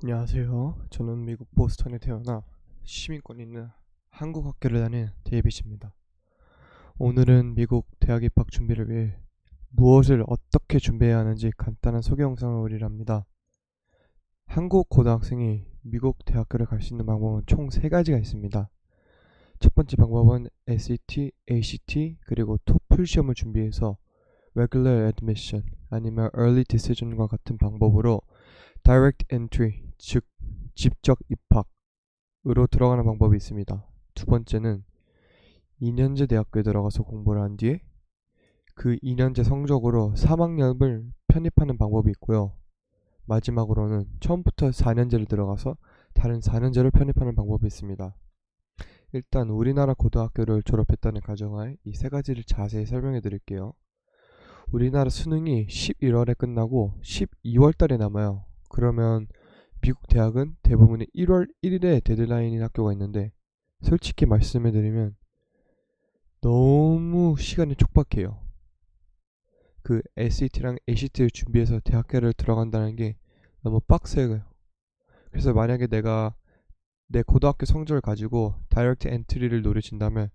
안녕하세요. 저는 미국 보스턴에 태어나 시민권 있는 한국 학교를 다닌 데이빗입니다. 오늘은 미국 대학 입학 준비를 위해 무엇을 어떻게 준비해야 하는지 간단한 소개 영상을 올리랍니다. 한국 고등학생이 미국 대학교를 갈 수 있는 방법은 총 3가지가 있습니다. 첫 번째 방법은 SAT, ACT, 그리고 토플 시험을 준비해서 Regular Admission 아니면 Early Decision과 같은 방법으로 Direct Entry, 즉 직접 입학으로 들어가는 방법이 있습니다. 두 번째는 2년제 대학교에 들어가서 공부를 한 뒤에 그 2년제 성적으로 3학년을 편입하는 방법이 있고요. 마지막으로는 처음부터 4년제를 들어가서 다른 4년제를 편입하는 방법이 있습니다. 일단 우리나라 고등학교를 졸업했다는 가정하에 이 3가지를 자세히 설명해 드릴게요. 우리나라 수능이 11월에 끝나고 12월 달에 남아요. 그러면 미국 대학은 대부분이 1월 1일에 데드라인인 학교가 있는데, 솔직히 말씀해드리면 너무 시간이 촉박해요. 그 SAT랑 ACT를 준비해서 대학교를 들어간다는 게 너무 빡세요. 그래서 만약에 내가 내 고등학교 성적을 가지고 다이렉트 엔트리를 노리신다면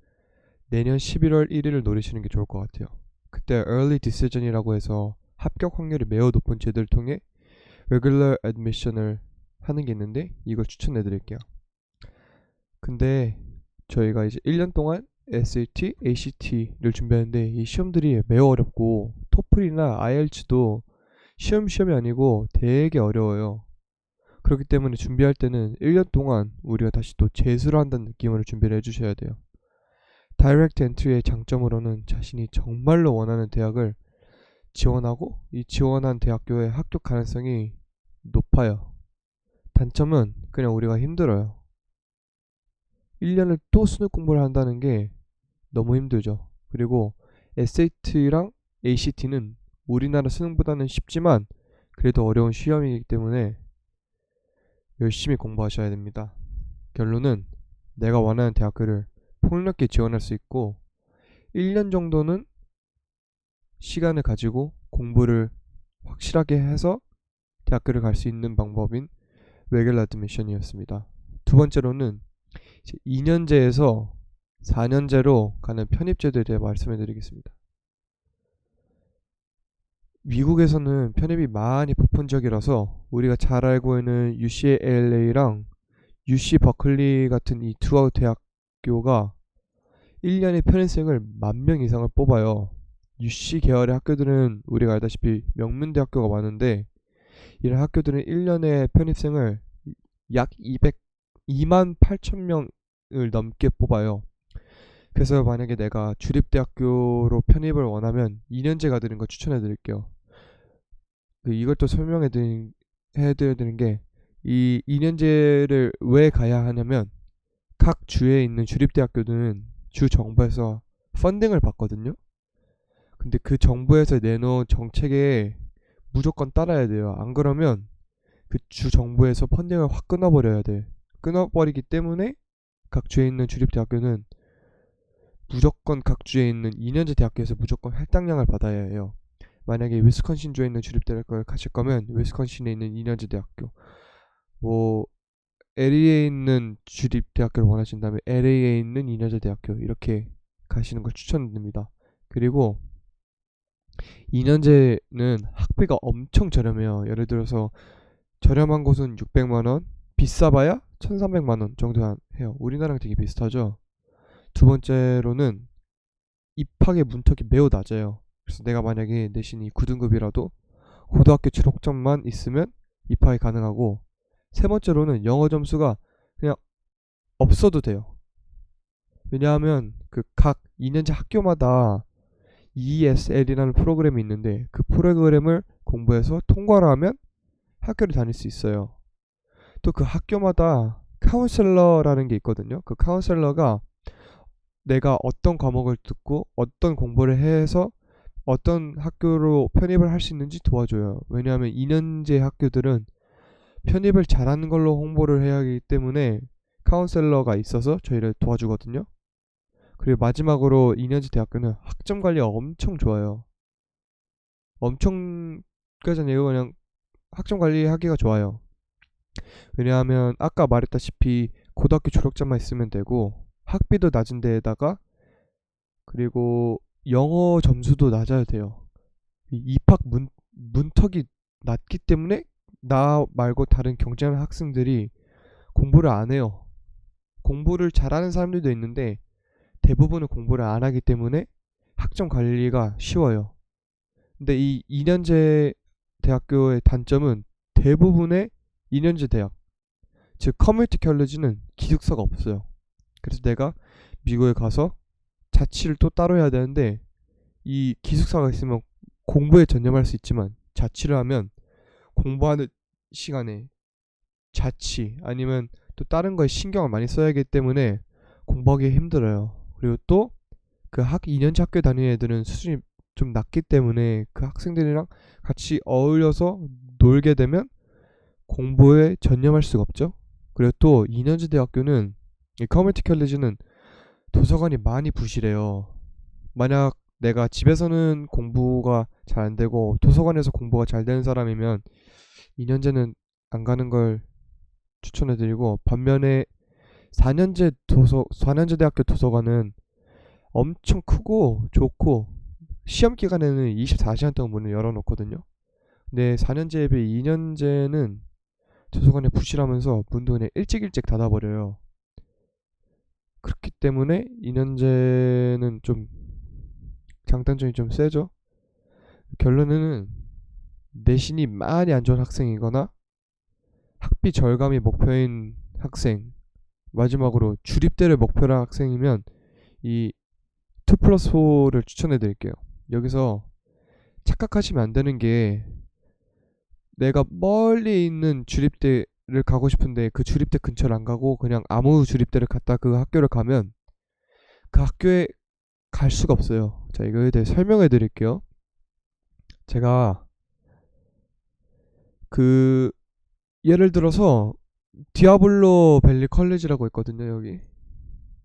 내년 11월 1일을 노리시는 게 좋을 것 같아요. 그때 Early Decision이라고 해서 합격 확률이 매우 높은 제도를 통해 Regular Admission을 하는 게 있는데, 이걸 추천해 드릴게요. 근데 저희가 이제 1년 동안 SAT, ACT를 준비하는데 이 시험들이 매우 어렵고 토플이나 IELTS도 시험이 아니고 되게 어려워요. 그렇기 때문에 준비할 때는 1년 동안 우리가 다시 또 재수를 한다는 느낌으로 준비를 해주셔야 돼요. 다이렉트 엔트리의 장점으로는 자신이 정말로 원하는 대학을 지원하고 이 지원한 대학교의 합격 가능성이 높아요. 단점은 그냥 우리가 힘들어요. 1년을 또 수능 공부를 한다는 게 너무 힘들죠. 그리고 SAT랑 ACT는 우리나라 수능보다는 쉽지만 그래도 어려운 시험이기 때문에 열심히 공부하셔야 됩니다. 결론은 내가 원하는 대학교를 폭넓게 지원할 수 있고 1년 정도는 시간을 가지고 공부를 확실하게 해서 대학교를 갈 수 있는 방법인 레귤러 애드미션이었습니다. 두 번째로는 2년제에서 4년제로 가는 편입제도에 대해 말씀해 드리겠습니다. 미국에서는 편입이 많이 보편적이라서 우리가 잘 알고 있는 UCLA랑 UC 버클리 같은 이 두 대학교가 1년에 편입생을 10,000명 이상을 뽑아요. UC 계열의 학교들은 우리가 알다시피 명문대학교가 많은데, 이런 학교들은 1년에 편입생을 약 28,000명을 넘게 뽑아요. 그래서 만약에 내가 주립대학교로 편입을 원하면 2년제가 되는 거 추천해 드릴게요. 이것도 해드려야 되는 게, 이 2년제를 왜 가야 하냐면 각 주에 있는 주립대학교들은 주 정부에서 펀딩을 받거든요. 근데 그 정부에서 내놓은 정책에 무조건 따라야 돼요. 안 그러면 그 주 정부에서 펀딩을 확 끊어버려야 돼. 끊어버리기 때문에 각 주에 있는 주립대학교는 무조건 각 주에 있는 2년제 대학교에서 무조건 할당량을 받아야 해요. 만약에 위스콘신 주에 있는 주립대학교를 가실 거면 위스콘신에 있는 2년제 대학교, 뭐 LA에 있는 주립대학교를 원하신다면 LA에 있는 2년제 대학교, 이렇게 가시는 걸 추천드립니다. 그리고 2년제는 학비가 엄청 저렴해요. 예를 들어서 저렴한 곳은 600만원, 비싸봐야 1300만원 정도 해요. 우리나라랑 되게 비슷하죠. 두 번째로는 입학의 문턱이 매우 낮아요. 그래서 내가 만약에 내신이 9등급이라도 고등학교 졸업점만 있으면 입학이 가능하고, 세 번째로는 영어 점수가 그냥 없어도 돼요. 왜냐하면 그 각 2년제 학교마다 ESL이라는 프로그램이 있는데, 그 프로그램을 공부해서 통과를 하면 학교를 다닐 수 있어요. 또 그 학교마다 카운셀러라는 게 있거든요. 그 카운셀러가 내가 어떤 과목을 듣고 어떤 공부를 해서 어떤 학교로 편입을 할 수 있는지 도와줘요. 왜냐하면 2년제 학교들은 편입을 잘하는 걸로 홍보를 해야 하기 때문에 카운셀러가 있어서 저희를 도와주거든요. 그리고 마지막으로 2년제 대학교는 학점 관리가 엄청 좋아요. 엄청까지는 아니고 그냥 학점 관리하기가 좋아요. 왜냐하면 아까 말했다시피 고등학교 졸업장만 있으면 되고 학비도 낮은 데에다가 그리고 영어 점수도 낮아야 돼요. 입학 문턱이 낮기 때문에 나 말고 다른 경쟁하는 학생들이 공부를 안 해요. 공부를 잘하는 사람들도 있는데 대부분은 공부를 안 하기 때문에 학점 관리가 쉬워요. 근데 이 2년제 대학교의 단점은 대부분의 2년제 대학, 즉 커뮤니티 컬리지는 기숙사가 없어요. 그래서 내가 미국에 가서 자취를 또 따로 해야 되는데 이 기숙사가 있으면 공부에 전념할 수 있지만 자취를 하면 공부하는 시간에 자취 아니면 또 다른 거에 신경을 많이 써야 하기 때문에 공부하기 힘들어요. 그리고 또 그 2년제 학교 다니는 애들은 수준이 좀 낮기 때문에 그 학생들이랑 같이 어울려서 놀게 되면 공부에 전념할 수가 없죠. 그리고 또 2년제 대학교는 이 커뮤니티 컬리지는 도서관이 많이 부실해요. 만약 내가 집에서는 공부가 잘 안 되고 도서관에서 공부가 잘 되는 사람이면 2년제는 안 가는 걸 추천해드리고, 반면에 4년제 대학교 도서관은 엄청 크고 좋고 시험 기간에는 24시간 동안 문을 열어놓거든요. 근데 4년제에 비해 2년제는 도서관이 부실하면서 문도 그냥 일찍 닫아버려요. 그렇기 때문에 2년제는 좀 장단점이 좀 세죠. 결론은 내신이 많이 안 좋은 학생이거나 학비 절감이 목표인 학생, 마지막으로 주립대를 목표로 한 학생이면 이 2 플러스 4를 추천해 드릴게요. 여기서 착각하시면 안 되는 게, 내가 멀리 있는 주립대를 가고 싶은데 그 주립대 근처를 안 가고 그냥 아무 주립대를 갔다 그 학교를 가면 그 학교에 갈 수가 없어요. 자, 이거에 대해 설명해 드릴게요. 제가 그 예를 들어서 디아블로 밸리 컬리지라고 있거든요.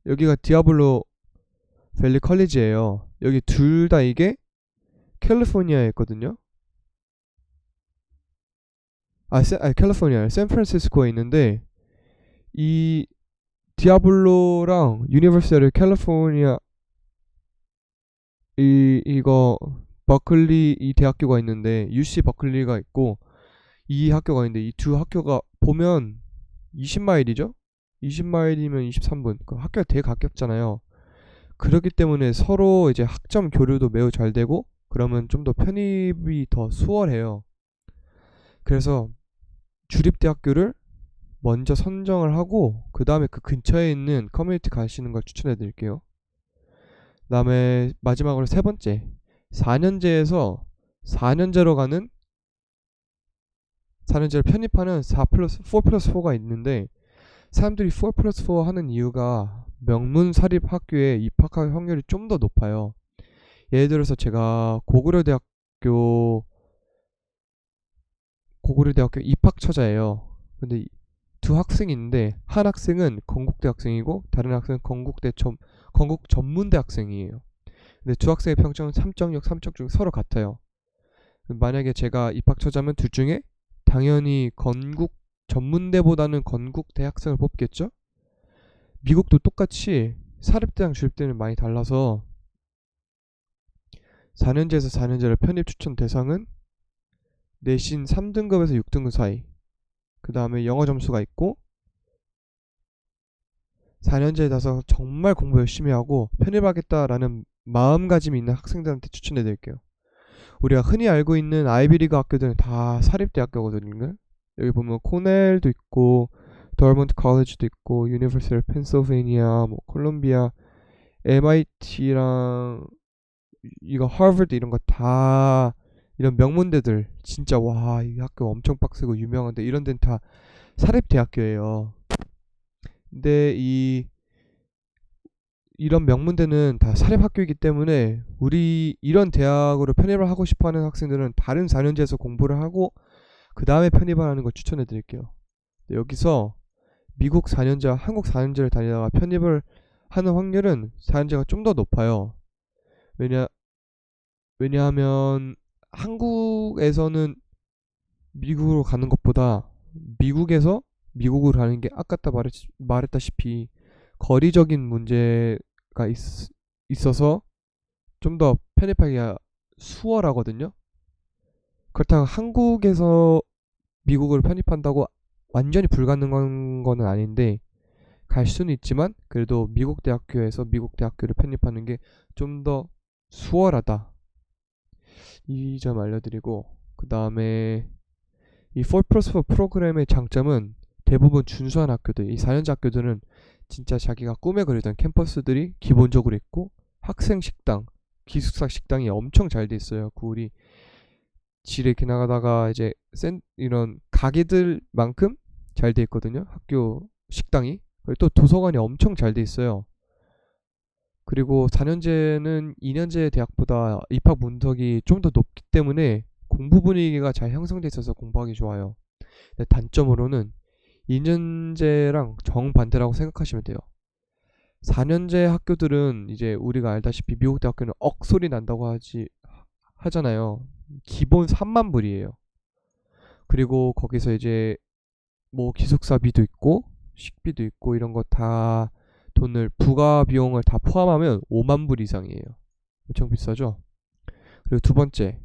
여기가 디아블로 밸리 컬리지예요. 여기 둘 다 이게 캘리포니아에 있거든요. 캘리포니아 샌프란시스코에 있는데 이 디아블로랑 유니버시티 캘리포니아 이거 버클리 이 대학교가 있는데 UC 버클리가 있고 이 학교가 있는데 이 두 학교가 보면 20마일이죠? 20마일이면 23분. 그 학교가 되게 가깝잖아요. 그렇기 때문에 서로 이제 학점 교류도 매우 잘 되고 그러면 좀 더 편입이 더 수월해요. 그래서 주립대학교를 먼저 선정을 하고 그 다음에 그 근처에 있는 커뮤니티 가시는 걸 추천해 드릴게요. 그 다음에 마지막으로 세 번째, 4년제에서 4년제로 가는 4년제를 편입하는 4 플러스 4가 있는데, 사람들이 4 플러스 4 하는 이유가 명문 사립 학교에 입학할 확률이 좀 더 높아요. 예를 들어서 제가 고구려대학교 입학처자예요. 근데 두 학생이 있는데 한 학생은 건국대 학생이고 다른 학생은 건국 전문대 학생이에요. 근데 두 학생의 평점은 3.6, 3.6 서로 같아요. 만약에 제가 입학처자면 둘 중에 당연히 건국 전문대보다는 건국대 학생을 뽑겠죠? 미국도 똑같이 사립대랑 주립대는 많이 달라서 4년제에서 4년제를 편입 추천 대상은 내신 3등급에서 6등급 사이, 그 다음에 영어 점수가 있고 4년제에 가서 정말 공부 열심히 하고 편입하겠다라는 마음가짐이 있는 학생들한테 추천해 드릴게요. 우리가 흔히 알고 있는 아이비리그 학교들은 다 사립대학교거든요. 여기 보면 코넬도 있고 더먼트 컬리지도 있고 유니버시티 펜실베니아, 뭐 콜롬비아, MIT랑 이거 하버드 이런 거 다 이런 명문대들 진짜 와 이 학교 엄청 빡세고 유명한데 이런 데는 다 사립대학교예요. 근데 이런 명문대는 다 사립학교이기 때문에 우리 이런 대학으로 편입을 하고 싶어하는 학생들은 다른 4년제에서 공부를 하고 그 다음에 편입을 하는 걸 추천해 드릴게요. 여기서 미국 4년제와 한국 4년제를 다니다가 편입을 하는 확률은 4년제가 좀 더 높아요. 왜냐하면 한국에서는 미국으로 가는 것보다 미국으로 가는 게 아까 말했다시피 거리적인 문제가 있어서 좀 더 편입하기가 수월하거든요. 그렇다고 한국에서 미국을 편입한다고 완전히 불가능한 거는 아닌데 갈 수는 있지만 그래도 미국 대학교에서 미국 대학교를 편입하는 게 좀 더 수월하다. 이 점 알려드리고 그 다음에 이 4+4 프로그램의 장점은 대부분 준수한 학교들, 이 4년제 학교들은 진짜 자기가 꿈에 그리던 캠퍼스들이 기본적으로 있고 학생 식당, 기숙사 식당이 엄청 잘 돼 있어요. 우리 지를 지나가다가 이제 이런 가게들만큼 잘 돼 있거든요. 학교 식당이. 그리고 또 도서관이 엄청 잘 돼 있어요. 그리고 4년제는 2년제 대학보다 입학 문턱이 좀 더 높기 때문에 공부 분위기가 잘 형성돼 있어서 공부하기 좋아요. 근데 단점으로는 2년제랑 정반대라고 생각하시면 돼요. 4년제 학교들은 이제 우리가 알다시피 미국 대학교는 억소리 난다고 하잖아요. 기본 3만 불이에요. 그리고 거기서 이제 뭐 기숙사비도 있고 식비도 있고 이런 거 다 돈을 부가 비용을 다 포함하면 5만 불 이상이에요. 엄청 비싸죠? 그리고 두 번째,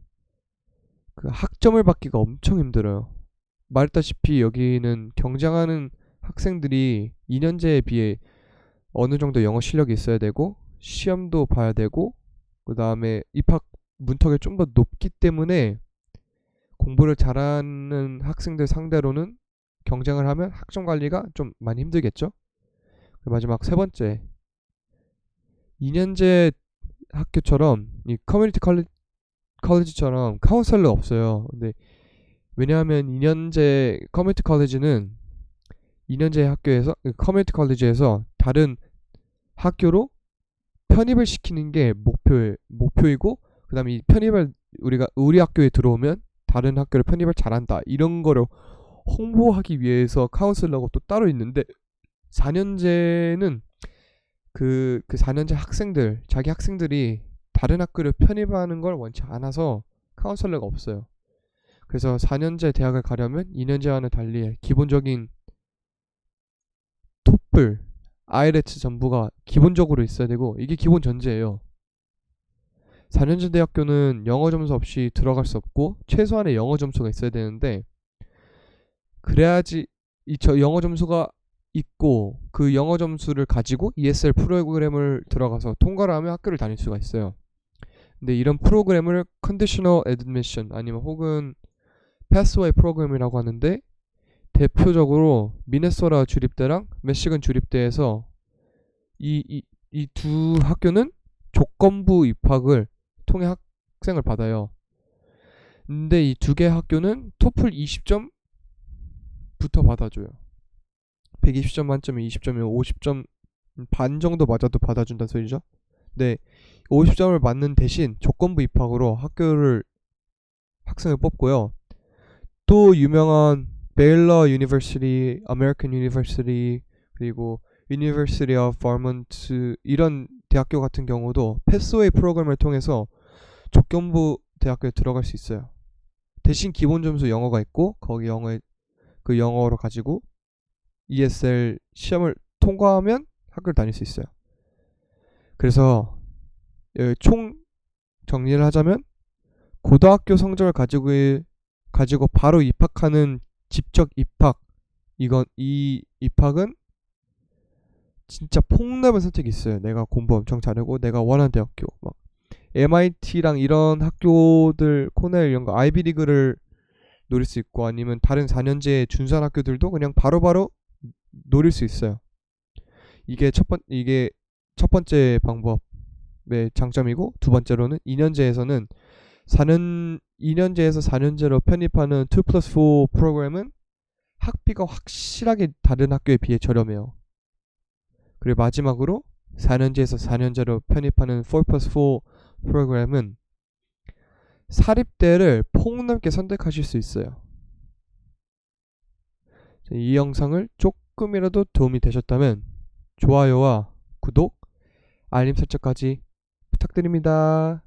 그 학점을 받기가 엄청 힘들어요. 말했다시피 여기는 경쟁하는 학생들이 2년제에 비해 어느 정도 영어 실력이 있어야 되고 시험도 봐야 되고 그 다음에 입학 문턱이 좀 더 높기 때문에 공부를 잘하는 학생들 상대로는 경쟁을 하면 학점 관리가 좀 많이 힘들겠죠. 마지막 세 번째, 2년제 학교처럼 이 커뮤니티 컬리지처럼 카운셀러 없어요. 근데 왜냐하면 2년제 커뮤니티 컬리지는 2년제 학교에서 커뮤니티 컬리지에서 다른 학교로 편입을 시키는 게 목표이고 그다음에 이 편입을 우리 학교에 들어오면 다른 학교를 편입을 잘한다 이런 거를 홍보하기 위해서 카운슬러가 또 따로 있는데 4년제는 그 4년제 학생들 자기 학생들이 다른 학교를 편입하는 걸 원치 않아서 카운슬러가 없어요. 그래서 4년제 대학을 가려면 2년제와는 달리 기본적인 토플, 아이레츠 전부가 기본적으로 있어야 되고 이게 기본 전제예요. 4년제 대학교는 영어 점수 없이 들어갈 수 없고 최소한의 영어 점수가 있어야 되는데 그래야지 저 영어 점수가 있고 그 영어 점수를 가지고 ESL 프로그램을 들어가서 통과를 하면 학교를 다닐 수가 있어요. 근데 이런 프로그램을 Conditional Admission 아니면 혹은 Pathway 프로그램이라고 하는데 대표적으로 미네소타 주립대랑 미시건 주립대에서 이 두 학교는 조건부 입학을 통해 학생을 받아요. 근데 이 두 개 학교는 토플 20점부터 받아줘요. 120점 만점에 20점이면 50점 반 정도 맞아도 받아준다는 소리죠. 네, 50점을 맞는 대신 조건부 입학으로 학생을 뽑고요. 또 유명한 베일러 유니버시티, 아메리칸 유니버시티 그리고 University of Vermont 이런 대학교 같은 경우도 패스웨이 프로그램을 통해서 조건부 대학교에 들어갈 수 있어요. 대신 기본 점수 영어가 있고 거기 그 영어로 가지고 ESL 시험을 통과하면 학교를 다닐 수 있어요. 그래서 총 정리를 하자면 고등학교 성적을 가지고 바로 입학하는 직접 입학 이 입학은 진짜 폭넓은 선택이 있어요. 내가 공부 엄청 잘하고 내가 원하는 대학교 막 MIT랑 이런 학교들 코넬 이런 거 아이비리그를 노릴 수 있고 아니면 다른 4년제 준수한 학교들도 그냥 바로바로 노릴 수 있어요. 이게 첫 번째 방법의 장점이고 두 번째로는 2년제에서 4년제로 편입하는 2+4 프로그램은 학비가 확실하게 다른 학교에 비해 저렴해요. 그리고 마지막으로 4년제에서 4년제로 편입하는 4+4 프로그램은 사립대를 폭넓게 선택하실 수 있어요. 이 영상을 조금이라도 도움이 되셨다면 좋아요와 구독, 알림 설정까지 부탁드립니다.